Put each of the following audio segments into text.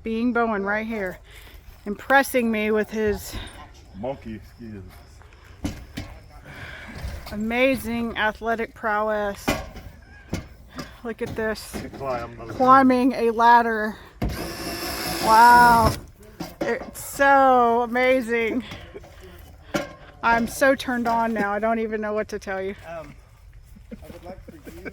being Bowen right here, impressing me with his monkey skills. Amazing athletic prowess. Look at this. Climbing a ladder. Wow. It's so amazing. I'm so turned on now. I don't even know what to tell you. I would like for you.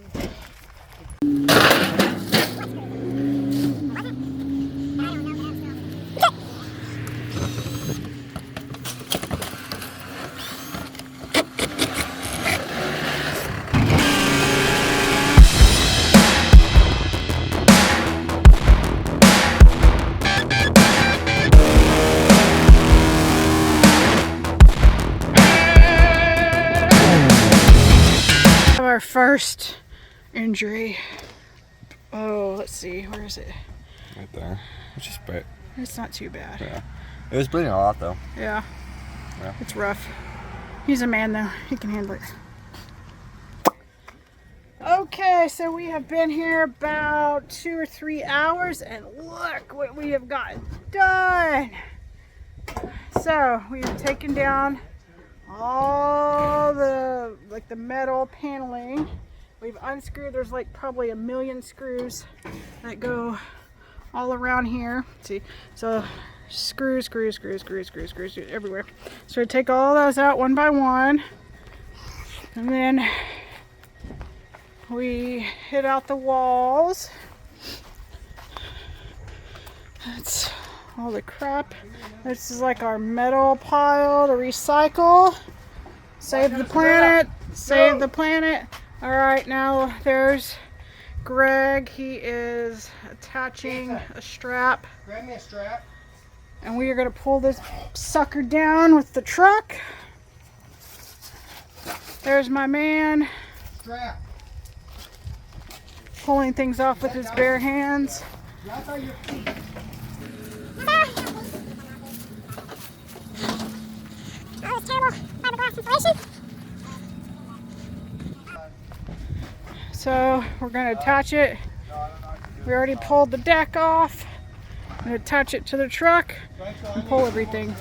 Our first injury. Oh, let's see, where is it? right there. It's just bad. It's not too bad. Yeah. It was bleeding a lot though. Yeah. Yeah. It's rough. He's a man though. He can handle it. Okay, so we have been here about 2 or 3 hours and look what we have gotten done. So we have taken down all the metal paneling. We've unscrewed, there's like probably 1 million screws that go all around here. See, so screws everywhere. So we take all those out one by one, and then we hit out the walls. That's all the crap. This is like our metal pile to recycle. Save the planet. Save the planet. All right, now there's Greg. He is attaching a strap. Grab me a strap. And we are going to pull this sucker down with the truck. There's my man. Strap. Pulling things off with his bare hands. Strap on your feet. Oh, it's terrible fiberglass insulation. So we're going to attach it. We already pulled the deck off. I'm going to attach it to the truck and pull everything.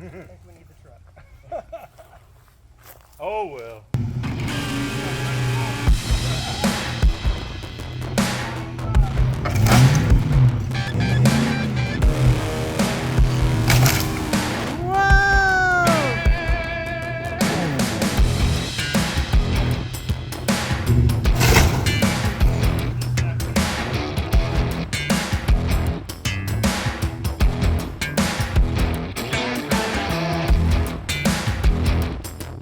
I think we need the truck. Oh well.